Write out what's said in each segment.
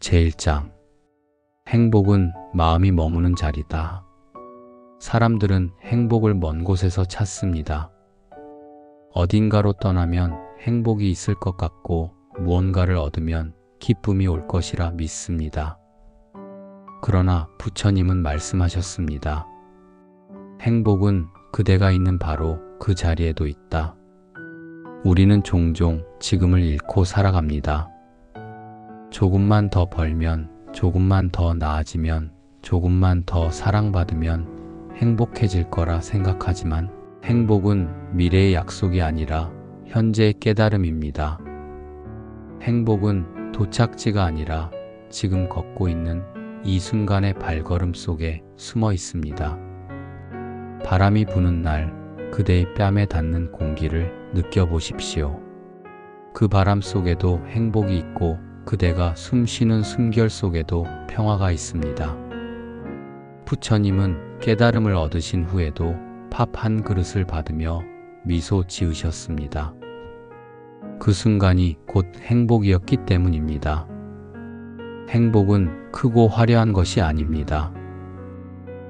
제1장 행복은 마음이 머무는 자리다. 사람들은 행복을 먼 곳에서 찾습니다. 어딘가로 떠나면 행복이 있을 것 같고 무언가를 얻으면 기쁨이 올 것이라 믿습니다. 그러나 부처님은 말씀하셨습니다. 행복은 그대가 있는 바로 그 자리에도 있다. 우리는 종종 지금을 잃고 살아갑니다. 조금만 더 벌면, 조금만 더 나아지면, 조금만 더 사랑받으면 행복해질 거라 생각하지만 행복은 미래의 약속이 아니라 현재의 깨달음입니다. 행복은 도착지가 아니라 지금 걷고 있는 이 순간의 발걸음 속에 숨어 있습니다. 바람이 부는 날 그대의 뺨에 닿는 공기를 느껴보십시오. 그 바람 속에도 행복이 있고 그대가 숨쉬는 숨결 속에도 평화가 있습니다. 부처님은 깨달음을 얻으신 후에도 밥 한 그릇을 받으며 미소 지으셨습니다. 그 순간이 곧 행복이었기 때문입니다. 행복은 크고 화려한 것이 아닙니다.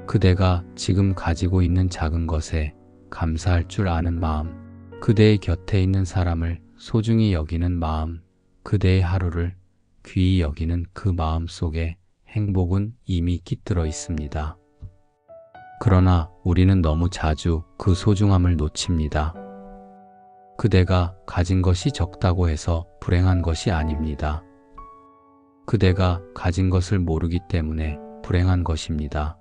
그대가 지금 가지고 있는 작은 것에 감사할 줄 아는 마음, 그대의 곁에 있는 사람을 소중히 여기는 마음, 그대의 하루를 귀히 여기는 그 마음 속에 행복은 이미 깃들어 있습니다. 그러나 우리는 너무 자주 그 소중함을 놓칩니다. 그대가 가진 것이 적다고 해서 불행한 것이 아닙니다. 그대가 가진 것을 모르기 때문에 불행한 것입니다.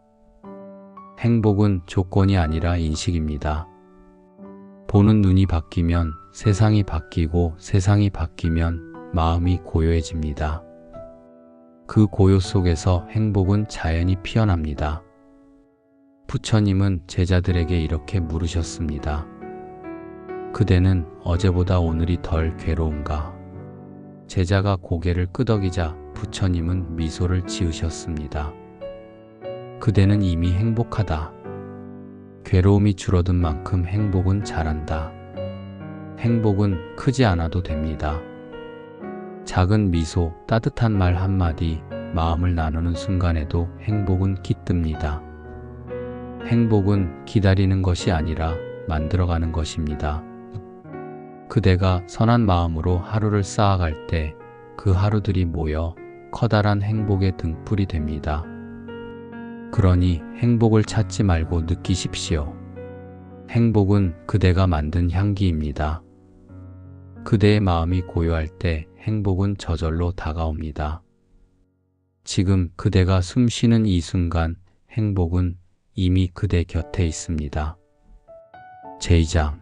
행복은 조건이 아니라 인식입니다. 보는 눈이 바뀌면 세상이 바뀌고 세상이 바뀌면 마음이 고요해집니다. 그 고요 속에서 행복은 자연히 피어납니다. 부처님은 제자들에게 이렇게 물으셨습니다. 그대는 어제보다 오늘이 덜 괴로운가? 제자가 고개를 끄덕이자 부처님은 미소를 지으셨습니다. 그대는 이미 행복하다. 괴로움이 줄어든 만큼 행복은 자란다. 행복은 크지 않아도 됩니다. 작은 미소, 따뜻한 말 한마디, 마음을 나누는 순간에도 행복은 깃듭니다. 행복은 기다리는 것이 아니라 만들어가는 것입니다. 그대가 선한 마음으로 하루를 쌓아갈 때 그 하루들이 모여 커다란 행복의 등불이 됩니다. 그러니 행복을 찾지 말고 느끼십시오. 행복은 그대가 만든 향기입니다. 그대의 마음이 고요할 때 행복은 저절로 다가옵니다. 지금 그대가 숨 쉬는 이 순간 행복은 이미 그대 곁에 있습니다. 제2장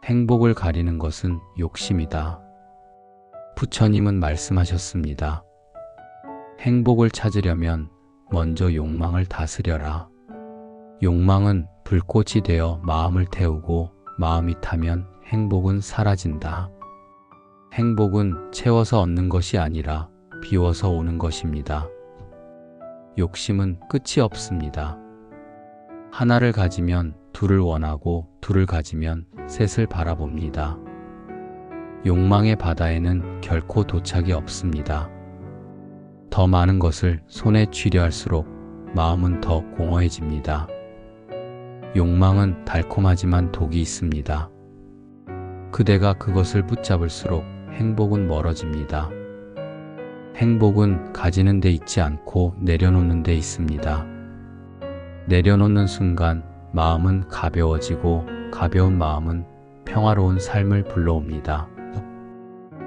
행복을 가리는 것은 욕심이다. 부처님은 말씀하셨습니다. 행복을 찾으려면 먼저 욕망을 다스려라. 욕망은 불꽃이 되어 마음을 태우고 마음이 타면 행복은 사라진다. 행복은 채워서 얻는 것이 아니라 비워서 오는 것입니다. 욕심은 끝이 없습니다. 하나를 가지면 둘을 원하고 둘을 가지면 셋을 바라봅니다. 욕망의 바다에는 결코 도착이 없습니다. 더 많은 것을 손에 쥐려 할수록 마음은 더 공허해집니다. 욕망은 달콤하지만 독이 있습니다. 그대가 그것을 붙잡을수록 행복은 멀어집니다. 행복은 가지는 데 있지 않고 내려놓는 데 있습니다. 내려놓는 순간 마음은 가벼워지고 가벼운 마음은 평화로운 삶을 불러옵니다.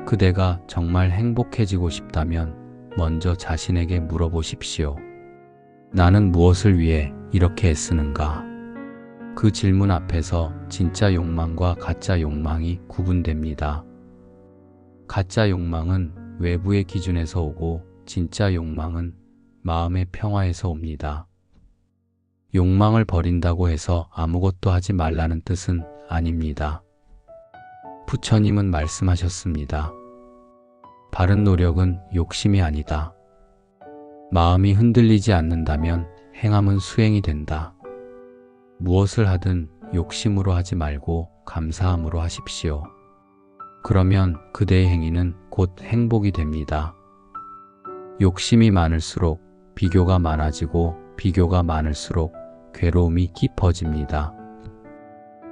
그대가 정말 행복해지고 싶다면 먼저 자신에게 물어보십시오. 나는 무엇을 위해 이렇게 애쓰는가? 그 질문 앞에서 진짜 욕망과 가짜 욕망이 구분됩니다. 가짜 욕망은 외부의 기준에서 오고 진짜 욕망은 마음의 평화에서 옵니다. 욕망을 버린다고 해서 아무것도 하지 말라는 뜻은 아닙니다. 부처님은 말씀하셨습니다. 바른 노력은 욕심이 아니다. 마음이 흔들리지 않는다면 행함은 수행이 된다. 무엇을 하든 욕심으로 하지 말고 감사함으로 하십시오. 그러면 그대의 행위는 곧 행복이 됩니다. 욕심이 많을수록 비교가 많아지고 비교가 많을수록 괴로움이 깊어집니다.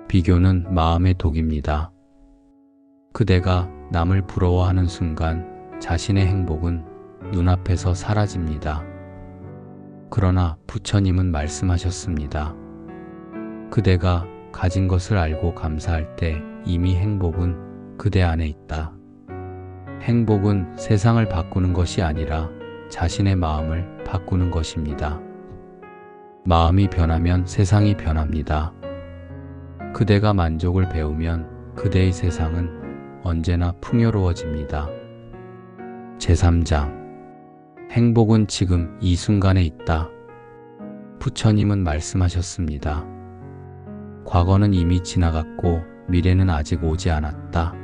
비교는 마음의 독입니다. 그대가 남을 부러워하는 순간 자신의 행복은 눈앞에서 사라집니다. 그러나 부처님은 말씀하셨습니다. 그대가 가진 것을 알고 감사할 때 이미 행복은 그대 안에 있다. 행복은 세상을 바꾸는 것이 아니라 자신의 마음을 바꾸는 것입니다. 마음이 변하면 세상이 변합니다. 그대가 만족을 배우면 그대의 세상은 언제나 풍요로워집니다. 제3장 행복은 지금 이 순간에 있다. 부처님은 말씀하셨습니다. 과거는 이미 지나갔고 미래는 아직 오지 않았다.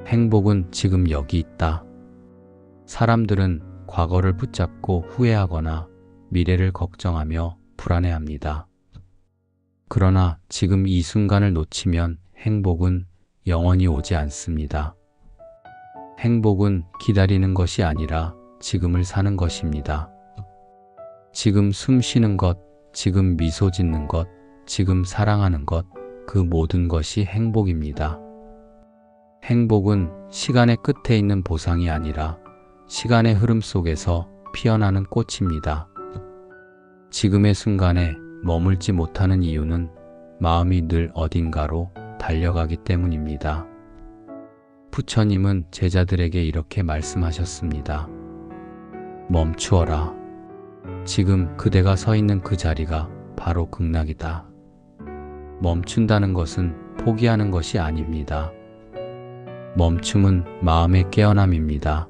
행복은 지금 여기 있다. 사람들은 과거를 붙잡고 후회하거나 미래를 걱정하며 불안해합니다. 그러나 지금 이 순간을 놓치면 행복은 영원히 오지 않습니다. 행복은 기다리는 것이 아니라 지금을 사는 것입니다. 지금 숨 쉬는 것, 지금 미소 짓는 것, 지금 사랑하는 것, 그 모든 것이 행복입니다. 행복은 시간의 끝에 있는 보상이 아니라 시간의 흐름 속에서 피어나는 꽃입니다. 지금의 순간에 머물지 못하는 이유는 마음이 늘 어딘가로 달려가기 때문입니다. 부처님은 제자들에게 이렇게 말씀하셨습니다. 멈추어라. 지금 그대가 서 있는 그 자리가 바로 극락이다. 멈춘다는 것은 포기하는 것이 아닙니다. 멈춤은 마음의 깨어남입니다.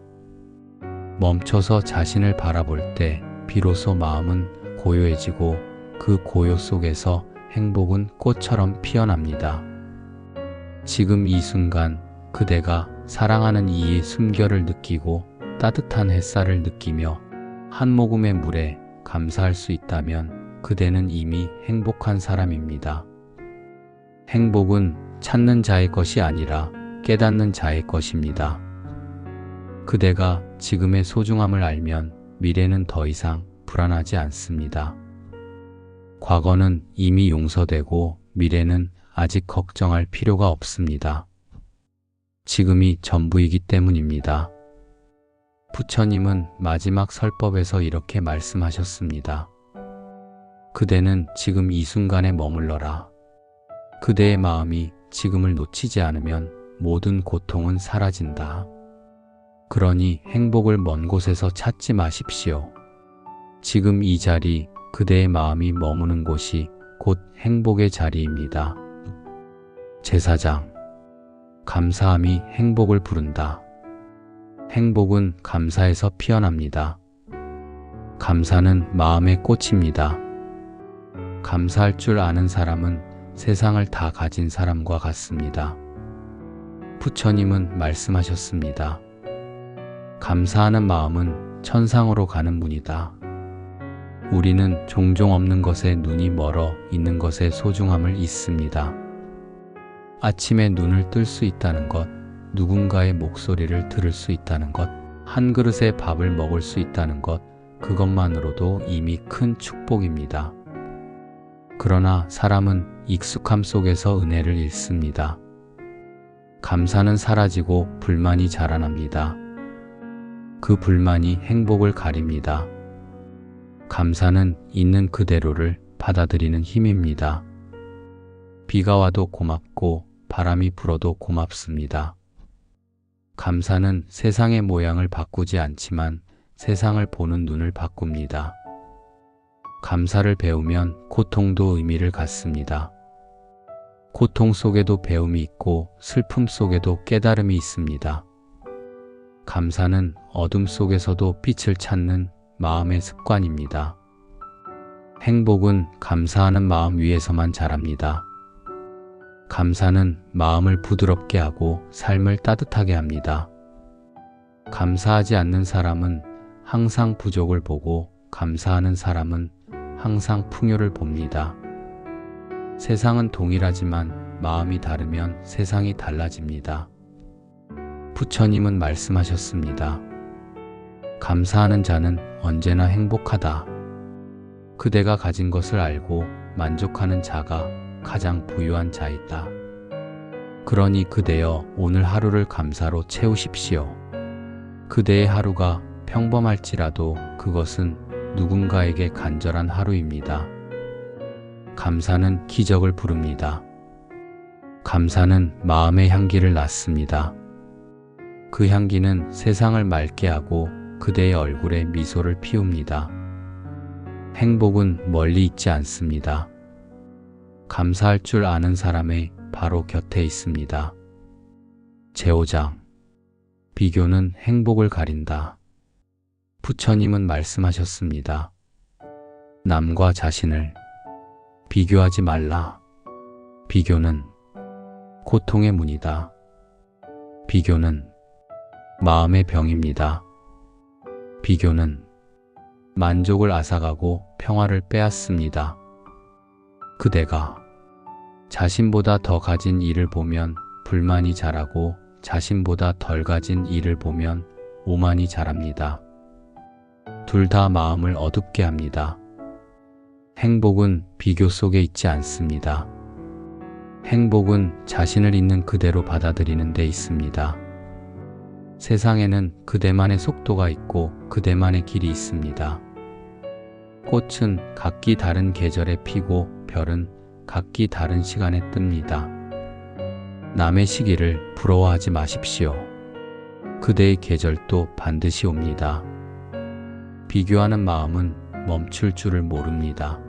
멈춰서 자신을 바라볼 때 비로소 마음은 고요해지고 그 고요 속에서 행복은 꽃처럼 피어납니다. 지금 이 순간 그대가 사랑하는 이의 숨결을 느끼고 따뜻한 햇살을 느끼며 한 모금의 물에 감사할 수 있다면 그대는 이미 행복한 사람입니다. 행복은 찾는 자의 것이 아니라 깨닫는 자의 것입니다. 그대가 지금의 소중함을 알면 미래는 더 이상 불안하지 않습니다. 과거는 이미 용서되고 미래는 아직 걱정할 필요가 없습니다. 지금이 전부이기 때문입니다. 부처님은 마지막 설법에서 이렇게 말씀하셨습니다. 그대는 지금 이 순간에 머물러라. 그대의 마음이 지금을 놓치지 않으면 모든 고통은 사라진다. 그러니 행복을 먼 곳에서 찾지 마십시오. 지금 이 자리, 그대의 마음이 머무는 곳이 곧 행복의 자리입니다. 제4장 감사함이 행복을 부른다. 행복은 감사에서 피어납니다. 감사는 마음의 꽃입니다. 감사할 줄 아는 사람은 세상을 다 가진 사람과 같습니다. 부처님은 말씀하셨습니다. 감사하는 마음은 천상으로 가는 문이다. 우리는 종종 없는 것에 눈이 멀어 있는 것의 소중함을 잊습니다. 아침에 눈을 뜰 수 있다는 것, 누군가의 목소리를 들을 수 있다는 것, 한 그릇의 밥을 먹을 수 있다는 것, 그것만으로도 이미 큰 축복입니다. 그러나 사람은 익숙함 속에서 은혜를 잃습니다. 감사는 사라지고 불만이 자라납니다. 그 불만이 행복을 가립니다. 감사는 있는 그대로를 받아들이는 힘입니다. 비가 와도 고맙고 바람이 불어도 고맙습니다. 감사는 세상의 모양을 바꾸지 않지만 세상을 보는 눈을 바꿉니다. 감사를 배우면 고통도 의미를 갖습니다. 고통 속에도 배움이 있고 슬픔 속에도 깨달음이 있습니다. 감사는 어둠 속에서도 빛을 찾는 마음의 습관입니다. 행복은 감사하는 마음 위에서만 자랍니다. 감사는 마음을 부드럽게 하고 삶을 따뜻하게 합니다. 감사하지 않는 사람은 항상 부족을 보고 감사하는 사람은 항상 풍요를 봅니다. 세상은 동일하지만 마음이 다르면 세상이 달라집니다. 부처님은 말씀하셨습니다. 감사하는 자는 언제나 행복하다. 그대가 가진 것을 알고 만족하는 자가 가장 부유한 자이다. 그러니 그대여 오늘 하루를 감사로 채우십시오. 그대의 하루가 평범할지라도 그것은 누군가에게 간절한 하루입니다. 감사는 기적을 부릅니다. 감사는 마음의 향기를 낳습니다. 그 향기는 세상을 맑게 하고 그대의 얼굴에 미소를 피웁니다. 행복은 멀리 있지 않습니다. 감사할 줄 아는 사람의 바로 곁에 있습니다. 제5장 비교는 행복을 가린다. 부처님은 말씀하셨습니다. 남과 자신을 비교하지 말라. 비교는 고통의 문이다. 비교는 마음의 병입니다. 비교는 만족을 앗아가고 평화를 빼앗습니다. 그대가 자신보다 더 가진 이를 보면 불만이 자라고 자신보다 덜 가진 이를 보면 오만이 자랍니다. 둘 다 마음을 어둡게 합니다. 행복은 비교 속에 있지 않습니다. 행복은 자신을 있는 그대로 받아들이는 데 있습니다. 세상에는 그대만의 속도가 있고 그대만의 길이 있습니다. 꽃은 각기 다른 계절에 피고 별은 각기 다른 시간에 뜹니다. 남의 시기를 부러워하지 마십시오. 그대의 계절도 반드시 옵니다. 비교하는 마음은 멈출 줄을 모릅니다.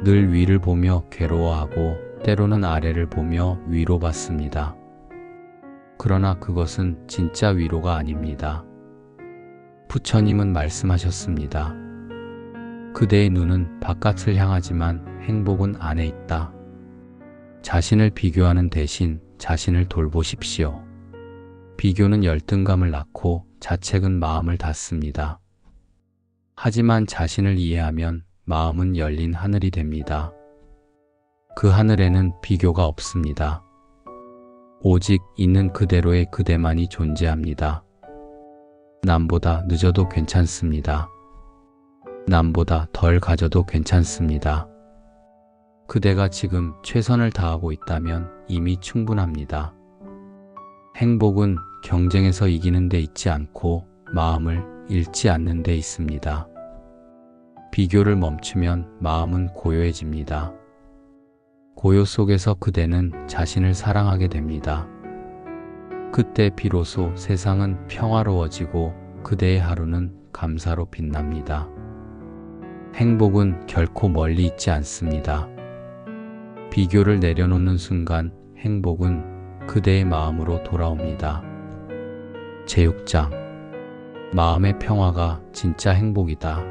늘 위를 보며 괴로워하고 때로는 아래를 보며 위로받습니다. 그러나 그것은 진짜 위로가 아닙니다. 부처님은 말씀하셨습니다. 그대의 눈은 바깥을 향하지만 행복은 안에 있다. 자신을 비교하는 대신 자신을 돌보십시오. 비교는 열등감을 낳고 자책은 마음을 닫습니다. 하지만 자신을 이해하면 마음은 열린 하늘이 됩니다. 그 하늘에는 비교가 없습니다. 오직 있는 그대로의 그대만이 존재합니다. 남보다 늦어도 괜찮습니다. 남보다 덜 가져도 괜찮습니다. 그대가 지금 최선을 다하고 있다면 이미 충분합니다. 행복은 경쟁에서 이기는 데 있지 않고 마음을 잃지 않는 데 있습니다. 비교를 멈추면 마음은 고요해집니다. 고요 속에서 그대는 자신을 사랑하게 됩니다. 그때 비로소 세상은 평화로워지고 그대의 하루는 감사로 빛납니다. 행복은 결코 멀리 있지 않습니다. 비교를 내려놓는 순간 행복은 그대의 마음으로 돌아옵니다. 제6장 마음의 평화가 진짜 행복이다.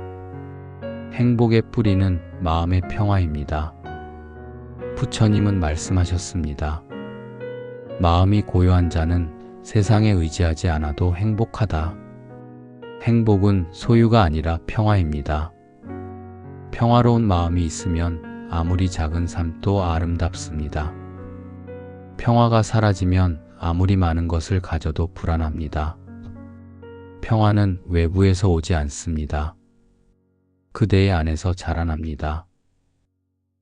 행복의 뿌리는 마음의 평화입니다. 부처님은 말씀하셨습니다. 마음이 고요한 자는 세상에 의지하지 않아도 행복하다. 행복은 소유가 아니라 평화입니다. 평화로운 마음이 있으면 아무리 작은 삶도 아름답습니다. 평화가 사라지면 아무리 많은 것을 가져도 불안합니다. 평화는 외부에서 오지 않습니다. 그대의 안에서 자라납니다.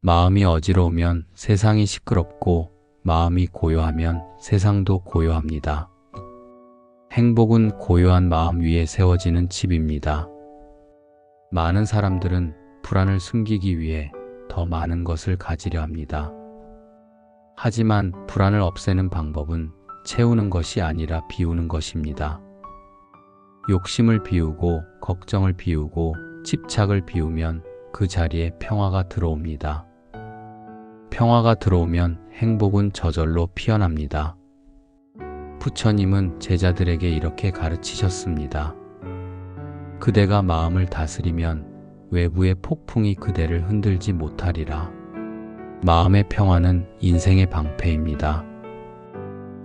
마음이 어지러우면 세상이 시끄럽고 마음이 고요하면 세상도 고요합니다. 행복은 고요한 마음 위에 세워지는 집입니다. 많은 사람들은 불안을 숨기기 위해 더 많은 것을 가지려 합니다. 하지만 불안을 없애는 방법은 채우는 것이 아니라 비우는 것입니다. 욕심을 비우고 걱정을 비우고 집착을 비우면 그 자리에 평화가 들어옵니다. 평화가 들어오면 행복은 저절로 피어납니다. 부처님은 제자들에게 이렇게 가르치셨습니다. 그대가 마음을 다스리면 외부의 폭풍이 그대를 흔들지 못하리라. 마음의 평화는 인생의 방패입니다.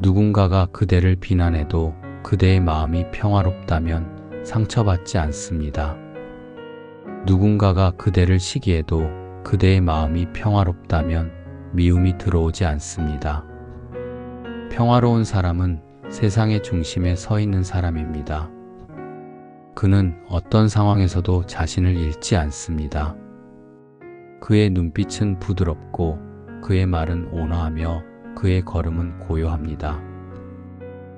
누군가가 그대를 비난해도 그대의 마음이 평화롭다면 상처받지 않습니다. 누군가가 그대를 시기해도 그대의 마음이 평화롭다면 미움이 들어오지 않습니다. 평화로운 사람은 세상의 중심에 서 있는 사람입니다. 그는 어떤 상황에서도 자신을 잃지 않습니다. 그의 눈빛은 부드럽고 그의 말은 온화하며 그의 걸음은 고요합니다.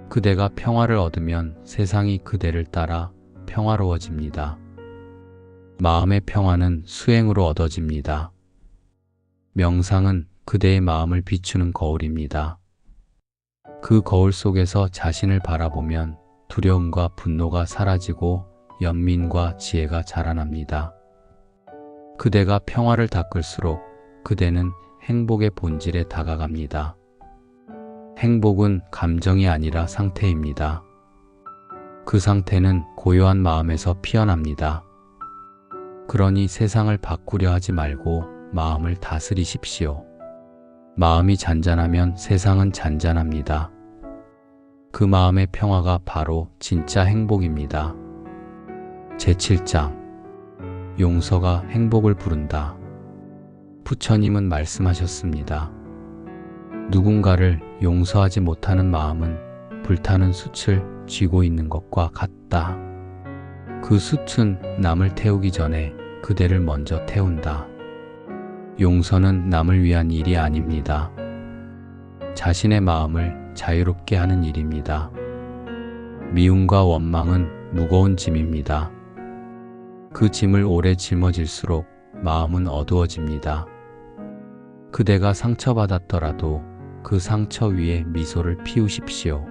그대가 평화를 얻으면 세상이 그대를 따라 평화로워집니다. 마음의 평화는 수행으로 얻어집니다. 명상은 그대의 마음을 비추는 거울입니다. 그 거울 속에서 자신을 바라보면 두려움과 분노가 사라지고 연민과 지혜가 자라납니다. 그대가 평화를 닦을수록 그대는 행복의 본질에 다가갑니다. 행복은 감정이 아니라 상태입니다. 그 상태는 고요한 마음에서 피어납니다. 그러니 세상을 바꾸려 하지 말고 마음을 다스리십시오. 마음이 잔잔하면 세상은 잔잔합니다. 그 마음의 평화가 바로 진짜 행복입니다. 제7장 용서가 행복을 부른다. 부처님은 말씀하셨습니다. 누군가를 용서하지 못하는 마음은 불타는 숯을 쥐고 있는 것과 같다. 그 숯은 남을 태우기 전에 그대를 먼저 태운다. 용서는 남을 위한 일이 아닙니다. 자신의 마음을 자유롭게 하는 일입니다. 미움과 원망은 무거운 짐입니다. 그 짐을 오래 짊어질수록 마음은 어두워집니다. 그대가 상처받았더라도 그 상처 위에 미소를 피우십시오.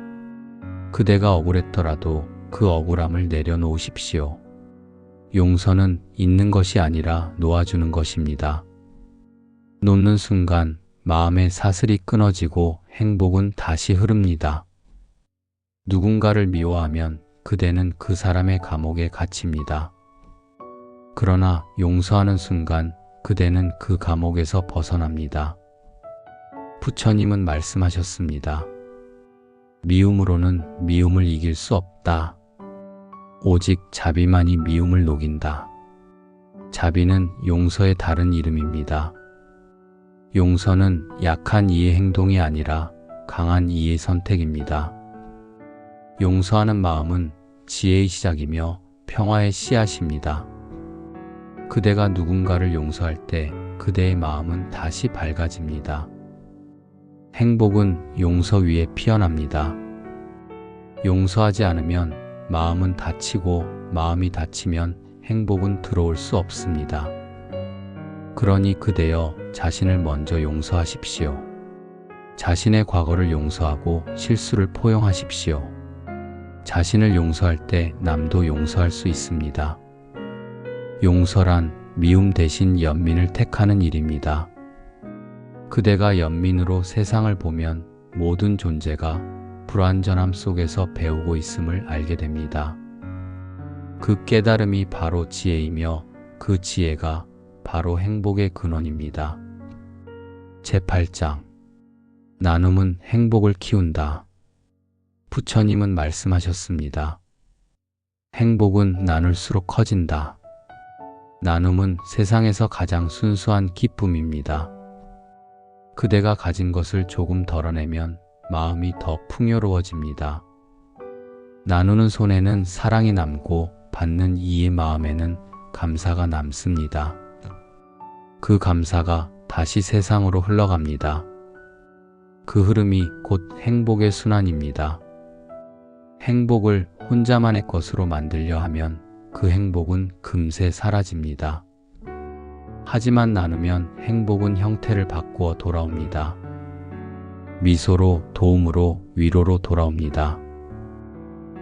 그대가 억울했더라도 그 억울함을 내려놓으십시오. 용서는 잊는 것이 아니라 놓아주는 것입니다. 놓는 순간 마음의 사슬이 끊어지고 행복은 다시 흐릅니다. 누군가를 미워하면 그대는 그 사람의 감옥에 갇힙니다. 그러나 용서하는 순간 그대는 그 감옥에서 벗어납니다. 부처님은 말씀하셨습니다. 미움으로는 미움을 이길 수 없다. 오직 자비만이 미움을 녹인다. 자비는 용서의 다른 이름입니다. 용서는 약한 이의 행동이 아니라 강한 이의 선택입니다. 용서하는 마음은 지혜의 시작이며 평화의 씨앗입니다. 그대가 누군가를 용서할 때 그대의 마음은 다시 밝아집니다. 행복은 용서 위에 피어납니다. 용서하지 않으면 마음은 닫히고 마음이 닫히면 행복은 들어올 수 없습니다. 그러니 그대여 자신을 먼저 용서하십시오. 자신의 과거를 용서하고 실수를 포용하십시오. 자신을 용서할 때 남도 용서할 수 있습니다. 용서란 미움 대신 연민을 택하는 일입니다. 그대가 연민으로 세상을 보면 모든 존재가 불완전함 속에서 배우고 있음을 알게 됩니다. 그 깨달음이 바로 지혜이며 그 지혜가 바로 행복의 근원입니다. 제8장 나눔은 행복을 키운다. 부처님은 말씀하셨습니다. 행복은 나눌수록 커진다. 나눔은 세상에서 가장 순수한 기쁨입니다. 그대가 가진 것을 조금 덜어내면 마음이 더 풍요로워집니다. 나누는 손에는 사랑이 남고 받는 이의 마음에는 감사가 남습니다. 그 감사가 다시 세상으로 흘러갑니다. 그 흐름이 곧 행복의 순환입니다. 행복을 혼자만의 것으로 만들려 하면 그 행복은 금세 사라집니다. 하지만 나누면 행복은 형태를 바꾸어 돌아옵니다. 미소로, 도움으로, 위로로 돌아옵니다.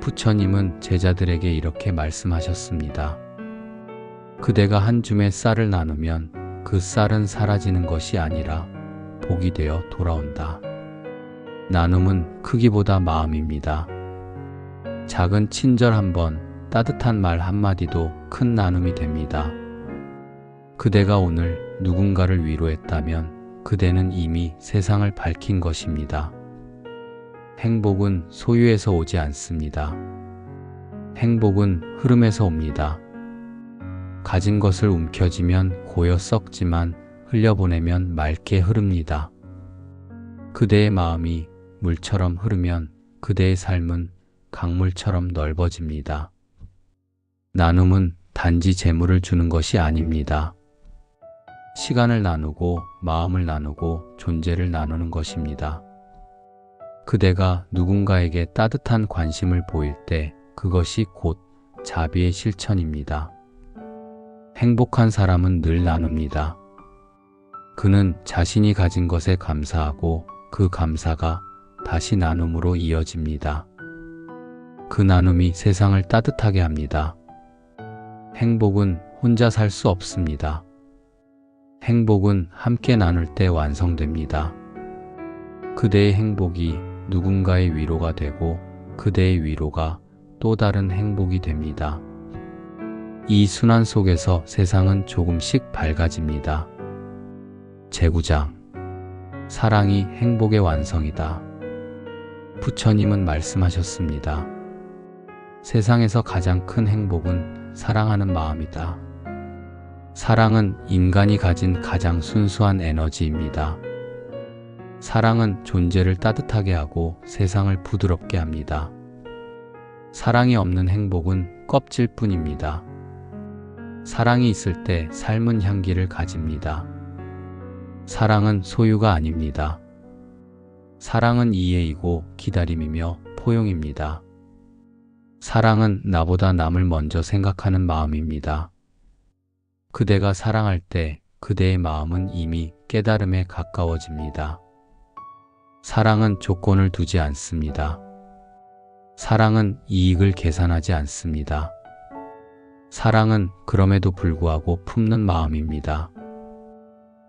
부처님은 제자들에게 이렇게 말씀하셨습니다. 그대가 한 줌의 쌀을 나누면 그 쌀은 사라지는 것이 아니라 복이 되어 돌아온다. 나눔은 크기보다 마음입니다. 작은 친절 한 번, 따뜻한 말 한마디도 큰 나눔이 됩니다. 그대가 오늘 누군가를 위로했다면 그대는 이미 세상을 밝힌 것입니다. 행복은 소유에서 오지 않습니다. 행복은 흐름에서 옵니다. 가진 것을 움켜쥐면 고여 썩지만 흘려보내면 맑게 흐릅니다. 그대의 마음이 물처럼 흐르면 그대의 삶은 강물처럼 넓어집니다. 나눔은 단지 재물을 주는 것이 아닙니다. 시간을 나누고 마음을 나누고 존재를 나누는 것입니다. 그대가 누군가에게 따뜻한 관심을 보일 때 그것이 곧 자비의 실천입니다. 행복한 사람은 늘 나눕니다. 그는 자신이 가진 것에 감사하고 그 감사가 다시 나눔으로 이어집니다. 그 나눔이 세상을 따뜻하게 합니다. 행복은 혼자 살 수 없습니다. 행복은 함께 나눌 때 완성됩니다. 그대의 행복이 누군가의 위로가 되고 그대의 위로가 또 다른 행복이 됩니다. 이 순환 속에서 세상은 조금씩 밝아집니다. 제구장, 사랑이 행복의 완성이다. 부처님은 말씀하셨습니다. 세상에서 가장 큰 행복은 사랑하는 마음이다. 사랑은 인간이 가진 가장 순수한 에너지입니다. 사랑은 존재를 따뜻하게 하고 세상을 부드럽게 합니다. 사랑이 없는 행복은 껍질 뿐입니다. 사랑이 있을 때 삶은 향기를 가집니다. 사랑은 소유가 아닙니다. 사랑은 이해이고 기다림이며 포용입니다. 사랑은 나보다 남을 먼저 생각하는 마음입니다. 그대가 사랑할 때 그대의 마음은 이미 깨달음에 가까워집니다. 사랑은 조건을 두지 않습니다. 사랑은 이익을 계산하지 않습니다. 사랑은 그럼에도 불구하고 품는 마음입니다.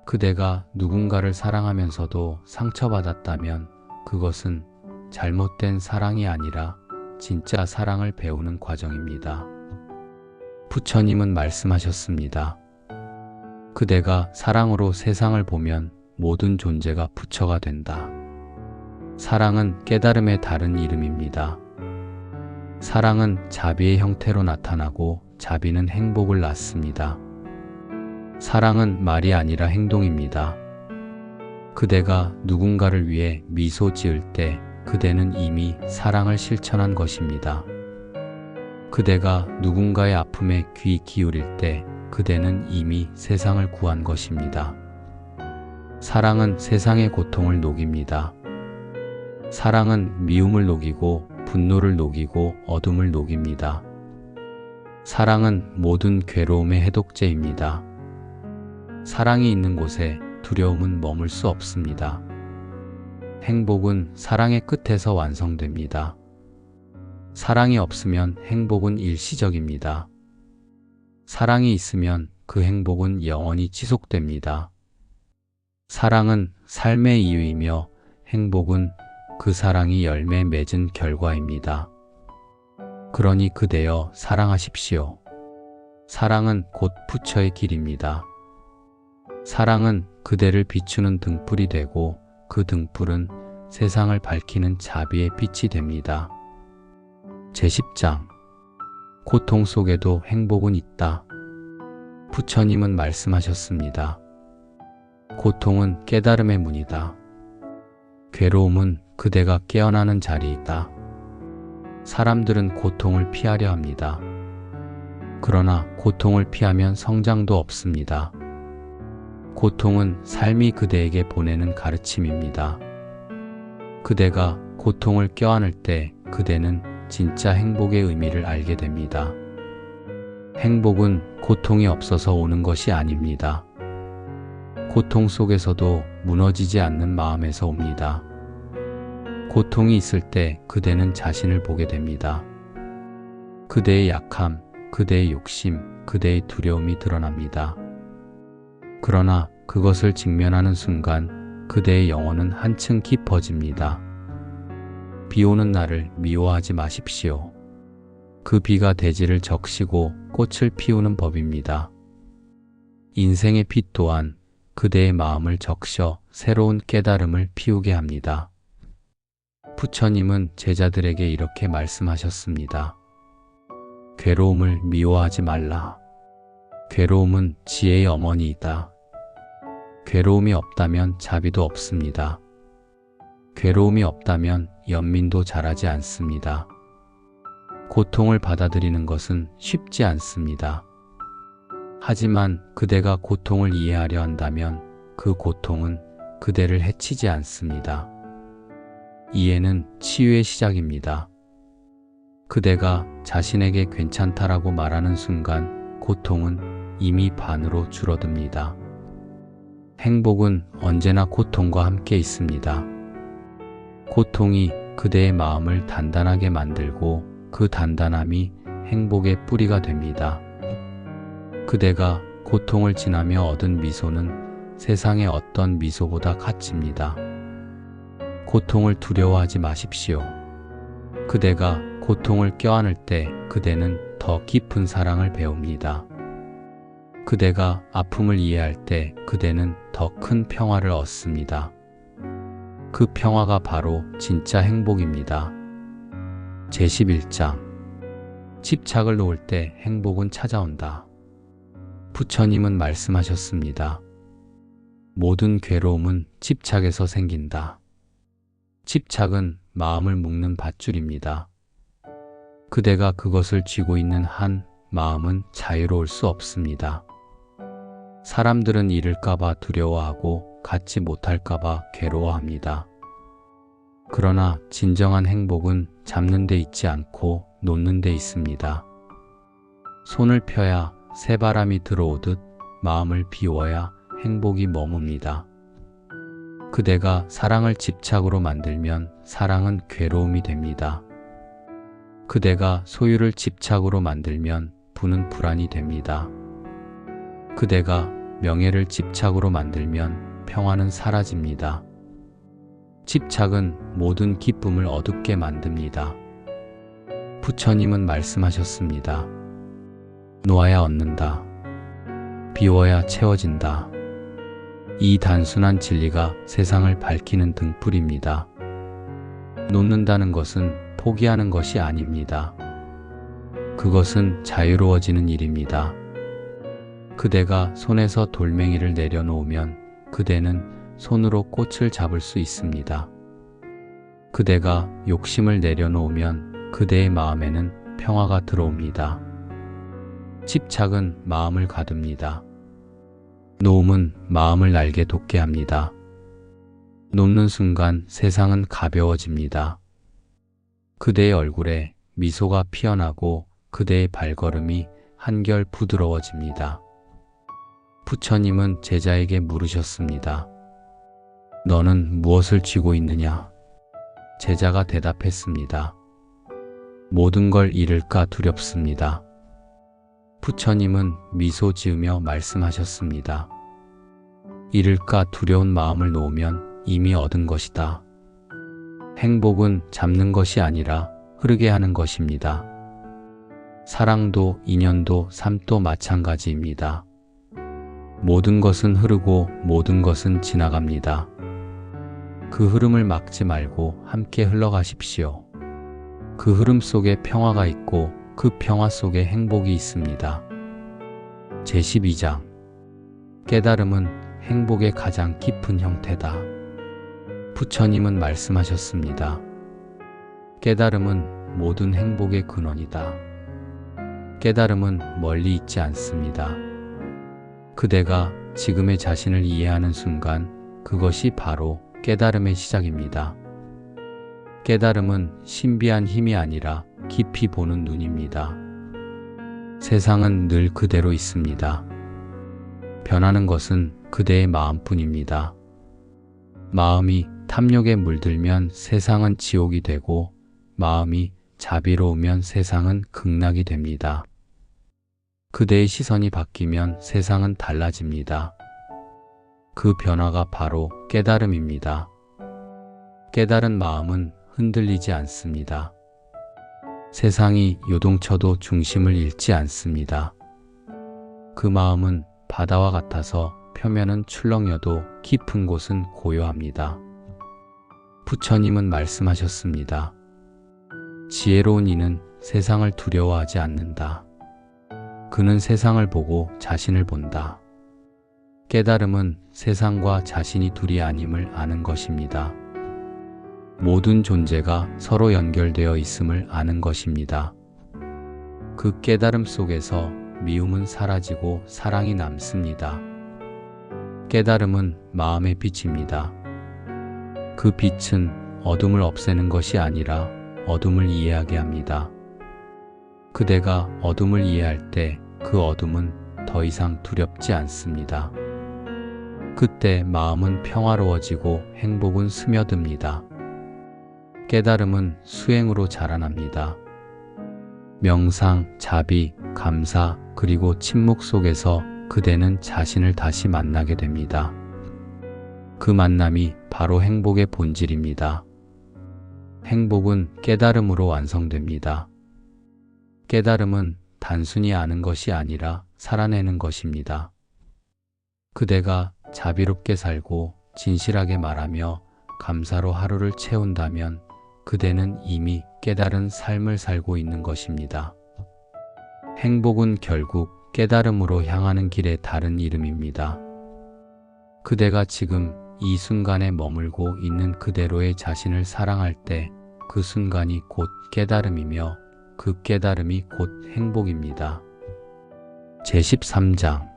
그대가 누군가를 사랑하면서도 상처받았다면 그것은 잘못된 사랑이 아니라 진짜 사랑을 배우는 과정입니다. 부처님은 말씀하셨습니다. 그대가 사랑으로 세상을 보면 모든 존재가 부처가 된다. 사랑은 깨달음의 다른 이름입니다. 사랑은 자비의 형태로 나타나고 자비는 행복을 낳습니다. 사랑은 말이 아니라 행동입니다. 그대가 누군가를 위해 미소 지을 때 그대는 이미 사랑을 실천한 것입니다. 그대가 누군가의 아픔에 귀 기울일 때 그대는 이미 세상을 구한 것입니다. 사랑은 세상의 고통을 녹입니다. 사랑은 미움을 녹이고 분노를 녹이고 어둠을 녹입니다. 사랑은 모든 괴로움의 해독제입니다. 사랑이 있는 곳에 두려움은 머물 수 없습니다. 행복은 사랑의 끝에서 완성됩니다. 사랑이 없으면 행복은 일시적입니다. 사랑이 있으면 그 행복은 영원히 지속됩니다. 사랑은 삶의 이유이며 행복은 그 사랑이 열매 맺은 결과입니다. 그러니 그대여 사랑하십시오. 사랑은 곧 부처의 길입니다. 사랑은 그대를 비추는 등불이 되고 그 등불은 세상을 밝히는 자비의 빛이 됩니다. 제10장 고통 속에도 행복은 있다. 부처님은 말씀하셨습니다. 고통은 깨달음의 문이다. 괴로움은 그대가 깨어나는 자리이다. 사람들은 고통을 피하려 합니다. 그러나 고통을 피하면 성장도 없습니다. 고통은 삶이 그대에게 보내는 가르침입니다. 그대가 고통을 껴안을 때 그대는 진짜 행복의 의미를 알게 됩니다. 행복은 고통이 없어서 오는 것이 아닙니다. 고통 속에서도 무너지지 않는 마음에서 옵니다. 고통이 있을 때 그대는 자신을 보게 됩니다. 그대의 약함, 그대의 욕심, 그대의 두려움이 드러납니다. 그러나 그것을 직면하는 순간 그대의 영혼은 한층 깊어집니다. 비 오는 날을 미워하지 마십시오. 그 비가 대지를 적시고 꽃을 피우는 법입니다. 인생의 빛 또한 그대의 마음을 적셔 새로운 깨달음을 피우게 합니다. 부처님은 제자들에게 이렇게 말씀하셨습니다. 괴로움을 미워하지 말라. 괴로움은 지혜의 어머니이다. 괴로움이 없다면 자비도 없습니다. 괴로움이 없다면 연민도 자라지 않습니다. 고통을 받아들이는 것은 쉽지 않습니다. 하지만 그대가 고통을 이해하려 한다면 그 고통은 그대를 해치지 않습니다. 이해는 치유의 시작입니다. 그대가 자신에게 괜찮다라고 말하는 순간 고통은 이미 반으로 줄어듭니다. 행복은 언제나 고통과 함께 있습니다. 고통이 그대의 마음을 단단하게 만들고 그 단단함이 행복의 뿌리가 됩니다. 그대가 고통을 지나며 얻은 미소는 세상의 어떤 미소보다 가치입니다. 고통을 두려워하지 마십시오. 그대가 고통을 껴안을 때 그대는 더 깊은 사랑을 배웁니다. 그대가 아픔을 이해할 때 그대는 더 큰 평화를 얻습니다. 그 평화가 바로 진짜 행복입니다. 제11장 집착을 놓을 때 행복은 찾아온다. 부처님은 말씀하셨습니다. 모든 괴로움은 집착에서 생긴다. 집착은 마음을 묶는 밧줄입니다. 그대가 그것을 쥐고 있는 한 마음은 자유로울 수 없습니다. 사람들은 잃을까봐 두려워하고 갖지 못할까봐 괴로워합니다. 그러나 진정한 행복은 잡는 데 있지 않고 놓는 데 있습니다. 손을 펴야 새바람이 들어오듯 마음을 비워야 행복이 머뭅니다. 그대가 사랑을 집착으로 만들면 사랑은 괴로움이 됩니다. 그대가 소유를 집착으로 만들면 부는 불안이 됩니다. 그대가 명예를 집착으로 만들면 평화는 사라집니다. 집착은 모든 기쁨을 어둡게 만듭니다. 부처님은 말씀하셨습니다. 놓아야 얻는다. 비워야 채워진다. 이 단순한 진리가 세상을 밝히는 등불입니다. 놓는다는 것은 포기하는 것이 아닙니다. 그것은 자유로워지는 일입니다. 그대가 손에서 돌멩이를 내려놓으면 그대는 손으로 꽃을 잡을 수 있습니다. 그대가 욕심을 내려놓으면 그대의 마음에는 평화가 들어옵니다. 집착은 마음을 가둡니다. 놓음은 마음을 날개 돋게 합니다. 놓는 순간 세상은 가벼워집니다. 그대의 얼굴에 미소가 피어나고 그대의 발걸음이 한결 부드러워집니다. 부처님은 제자에게 물으셨습니다. 너는 무엇을 쥐고 있느냐? 제자가 대답했습니다. 모든 걸 잃을까 두렵습니다. 부처님은 미소 지으며 말씀하셨습니다. 잃을까 두려운 마음을 놓으면 이미 얻은 것이다. 행복은 잡는 것이 아니라 흐르게 하는 것입니다. 사랑도 인연도 삶도 마찬가지입니다. 모든 것은 흐르고 모든 것은 지나갑니다. 그 흐름을 막지 말고 함께 흘러가십시오. 그 흐름 속에 평화가 있고 그 평화 속에 행복이 있습니다. 제12장 깨달음은 행복의 가장 깊은 형태다. 부처님은 말씀하셨습니다. 깨달음은 모든 행복의 근원이다. 깨달음은 멀리 있지 않습니다. 그대가 지금의 자신을 이해하는 순간 그것이 바로 깨달음의 시작입니다. 깨달음은 신비한 힘이 아니라 깊이 보는 눈입니다. 세상은 늘 그대로 있습니다. 변하는 것은 그대의 마음뿐입니다. 마음이 탐욕에 물들면 세상은 지옥이 되고 마음이 자비로우면 세상은 극락이 됩니다. 그대의 시선이 바뀌면 세상은 달라집니다. 그 변화가 바로 깨달음입니다. 깨달은 마음은 흔들리지 않습니다. 세상이 요동쳐도 중심을 잃지 않습니다. 그 마음은 바다와 같아서 표면은 출렁여도 깊은 곳은 고요합니다. 부처님은 말씀하셨습니다. 지혜로운 이는 세상을 두려워하지 않는다. 그는 세상을 보고 자신을 본다. 깨달음은 세상과 자신이 둘이 아님을 아는 것입니다. 모든 존재가 서로 연결되어 있음을 아는 것입니다. 그 깨달음 속에서 미움은 사라지고 사랑이 남습니다. 깨달음은 마음의 빛입니다. 그 빛은 어둠을 없애는 것이 아니라 어둠을 이해하게 합니다. 그대가 어둠을 이해할 때 그 어둠은 더 이상 두렵지 않습니다. 그때 마음은 평화로워지고 행복은 스며듭니다. 깨달음은 수행으로 자라납니다. 명상, 자비, 감사, 그리고 침묵 속에서 그대는 자신을 다시 만나게 됩니다. 그 만남이 바로 행복의 본질입니다. 행복은 깨달음으로 완성됩니다. 깨달음은 단순히 아는 것이 아니라 살아내는 것입니다. 그대가 자비롭게 살고 진실하게 말하며 감사로 하루를 채운다면 그대는 이미 깨달은 삶을 살고 있는 것입니다. 행복은 결국 깨달음으로 향하는 길의 다른 이름입니다. 그대가 지금 이 순간에 머물고 있는 그대로의 자신을 사랑할 때 그 순간이 곧 깨달음이며 그 깨달음이 곧 행복입니다. 제13장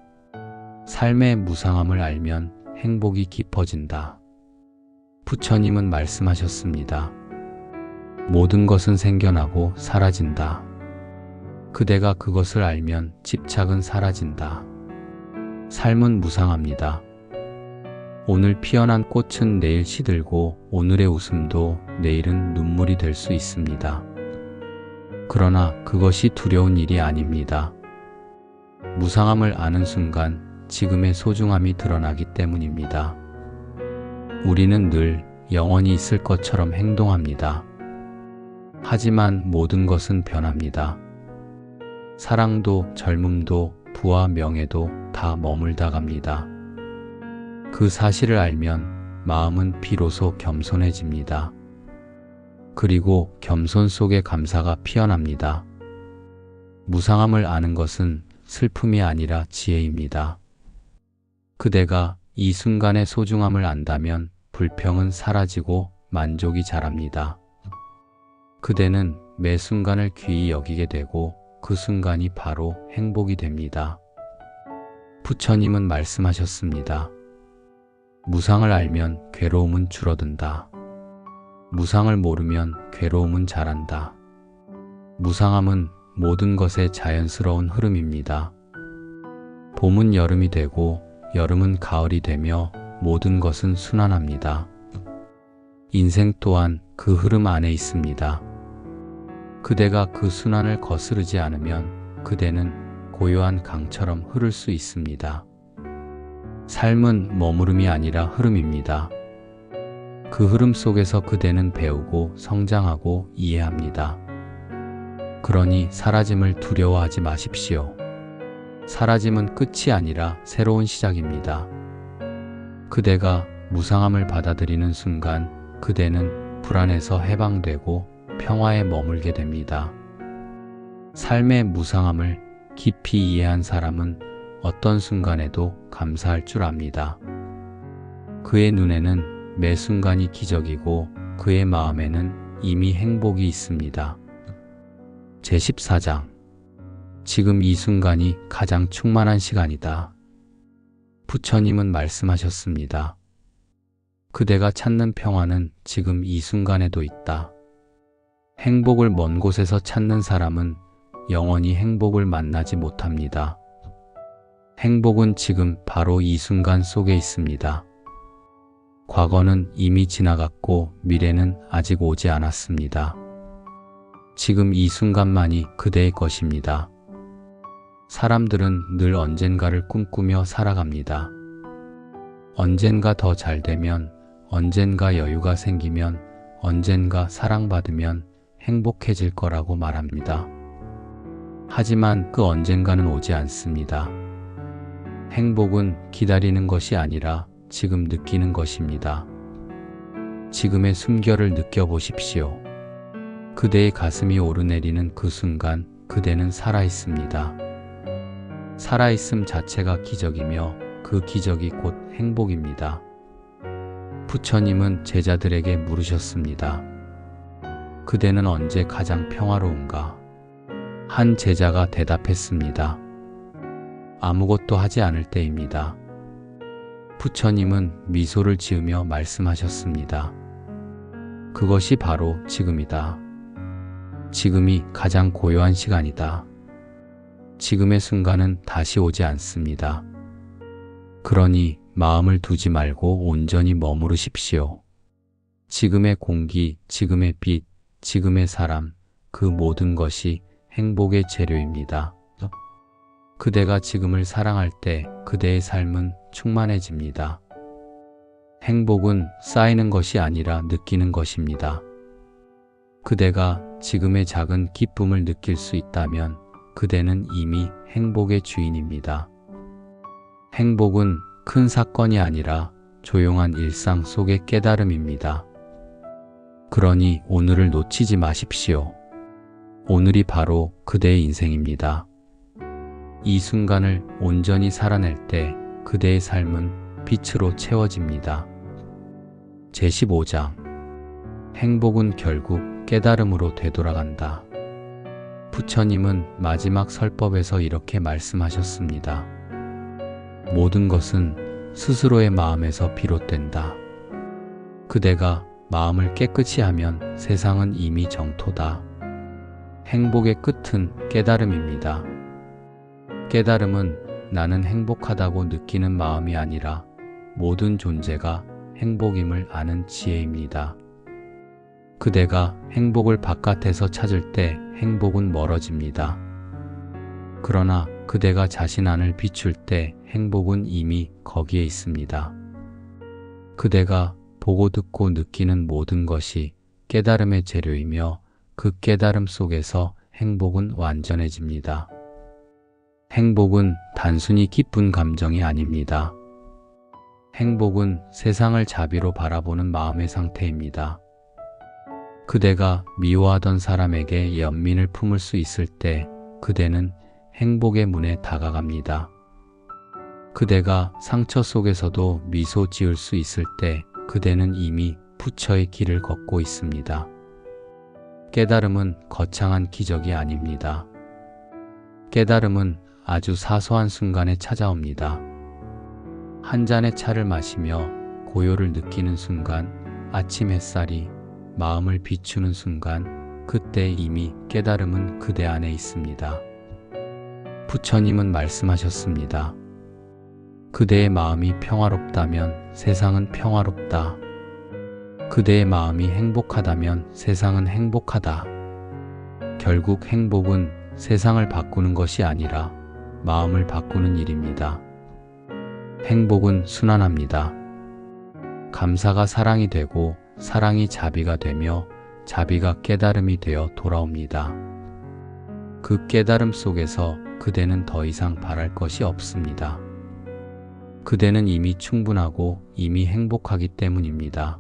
삶의 무상함을 알면 행복이 깊어진다. 부처님은 말씀하셨습니다. 모든 것은 생겨나고 사라진다. 그대가 그것을 알면 집착은 사라진다. 삶은 무상합니다. 오늘 피어난 꽃은 내일 시들고 오늘의 웃음도 내일은 눈물이 될 수 있습니다. 그러나 그것이 두려운 일이 아닙니다. 무상함을 아는 순간 지금의 소중함이 드러나기 때문입니다. 우리는 늘 영원히 있을 것처럼 행동합니다. 하지만 모든 것은 변합니다. 사랑도 젊음도 부와 명예도 다 머물다 갑니다. 그 사실을 알면 마음은 비로소 겸손해집니다. 그리고 겸손 속에 감사가 피어납니다. 무상함을 아는 것은 슬픔이 아니라 지혜입니다. 그대가 이 순간의 소중함을 안다면 불평은 사라지고 만족이 자랍니다. 그대는 매 순간을 귀히 여기게 되고 그 순간이 바로 행복이 됩니다. 부처님은 말씀하셨습니다. 무상을 알면 괴로움은 줄어든다. 무상을 모르면 괴로움은 자란다. 무상함은 모든 것의 자연스러운 흐름입니다. 봄은 여름이 되고 여름은 가을이 되며 모든 것은 순환합니다. 인생 또한 그 흐름 안에 있습니다. 그대가 그 순환을 거스르지 않으면 그대는 고요한 강처럼 흐를 수 있습니다. 삶은 머무름이 아니라 흐름입니다. 그 흐름 속에서 그대는 배우고 성장하고 이해합니다. 그러니 사라짐을 두려워하지 마십시오. 사라짐은 끝이 아니라 새로운 시작입니다. 그대가 무상함을 받아들이는 순간 그대는 불안에서 해방되고 평화에 머물게 됩니다. 삶의 무상함을 깊이 이해한 사람은 어떤 순간에도 감사할 줄 압니다. 그의 눈에는 매 순간이 기적이고 그의 마음에는 이미 행복이 있습니다. 제14장 지금 이 순간이 가장 충만한 시간이다. 부처님은 말씀하셨습니다. 그대가 찾는 평화는 지금 이 순간에도 있다. 행복을 먼 곳에서 찾는 사람은 영원히 행복을 만나지 못합니다. 행복은 지금 바로 이 순간 속에 있습니다. 과거는 이미 지나갔고 미래는 아직 오지 않았습니다. 지금 이 순간만이 그대의 것입니다. 사람들은 늘 언젠가를 꿈꾸며 살아갑니다. 언젠가 더 잘되면, 언젠가 여유가 생기면, 언젠가 사랑받으면 행복해질 거라고 말합니다. 하지만 그 언젠가는 오지 않습니다. 행복은 기다리는 것이 아니라 지금 느끼는 것입니다. 지금의 숨결을 느껴보십시오. 그대의 가슴이 오르내리는 그 순간 그대는 살아있습니다. 살아있음 자체가 기적이며 그 기적이 곧 행복입니다. 부처님은 제자들에게 물으셨습니다. 그대는 언제 가장 평화로운가? 한 제자가 대답했습니다. 아무것도 하지 않을 때입니다. 부처님은 미소를 지으며 말씀하셨습니다. 그것이 바로 지금이다. 지금이 가장 고요한 시간이다. 지금의 순간은 다시 오지 않습니다. 그러니 마음을 두지 말고 온전히 머무르십시오. 지금의 공기, 지금의 빛, 지금의 사람, 그 모든 것이 행복의 재료입니다. 그대가 지금을 사랑할 때 그대의 삶은 충만해집니다. 행복은 쌓이는 것이 아니라 느끼는 것입니다. 그대가 지금의 작은 기쁨을 느낄 수 있다면 그대는 이미 행복의 주인입니다. 행복은 큰 사건이 아니라 조용한 일상 속의 깨달음입니다. 그러니 오늘을 놓치지 마십시오. 오늘이 바로 그대의 인생입니다. 이 순간을 온전히 살아낼 때 그대의 삶은 빛으로 채워집니다. 제15장 행복은 결국 깨달음으로 되돌아간다. 부처님은 마지막 설법에서 이렇게 말씀하셨습니다. 모든 것은 스스로의 마음에서 비롯된다. 그대가 마음을 깨끗이 하면 세상은 이미 정토다. 행복의 끝은 깨달음입니다. 깨달음은 나는 행복하다고 느끼는 마음이 아니라 모든 존재가 행복임을 아는 지혜입니다. 그대가 행복을 바깥에서 찾을 때 행복은 멀어집니다. 그러나 그대가 자신 안을 비출 때 행복은 이미 거기에 있습니다. 그대가 보고 듣고 느끼는 모든 것이 깨달음의 재료이며 그 깨달음 속에서 행복은 완전해집니다. 행복은 단순히 기쁜 감정이 아닙니다. 행복은 세상을 자비로 바라보는 마음의 상태입니다. 그대가 미워하던 사람에게 연민을 품을 수 있을 때 그대는 행복의 문에 다가갑니다. 그대가 상처 속에서도 미소 지을 수 있을 때 그대는 이미 부처의 길을 걷고 있습니다. 깨달음은 거창한 기적이 아닙니다. 깨달음은 아주 사소한 순간에 찾아옵니다. 한 잔의 차를 마시며 고요를 느끼는 순간, 아침 햇살이 마음을 비추는 순간, 그때 이미 깨달음은 그대 안에 있습니다. 부처님은 말씀하셨습니다. 그대의 마음이 평화롭다면 세상은 평화롭다. 그대의 마음이 행복하다면 세상은 행복하다. 결국 행복은 세상을 바꾸는 것이 아니라 마음을 바꾸는 일입니다. 행복은 순환합니다. 감사가 사랑이 되고 사랑이 자비가 되며 자비가 깨달음이 되어 돌아옵니다. 그 깨달음 속에서 그대는 더 이상 바랄 것이 없습니다. 그대는 이미 충분하고 이미 행복하기 때문입니다.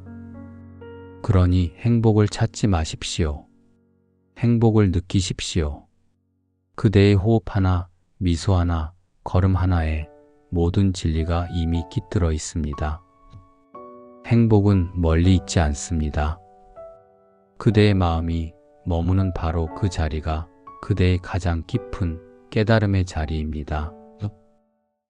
그러니 행복을 찾지 마십시오. 행복을 느끼십시오. 그대의 호흡 하나, 미소 하나, 걸음 하나에 모든 진리가 이미 깃들어 있습니다. 행복은 멀리 있지 않습니다. 그대의 마음이 머무는 바로 그 자리가 그대의 가장 깊은 깨달음의 자리입니다.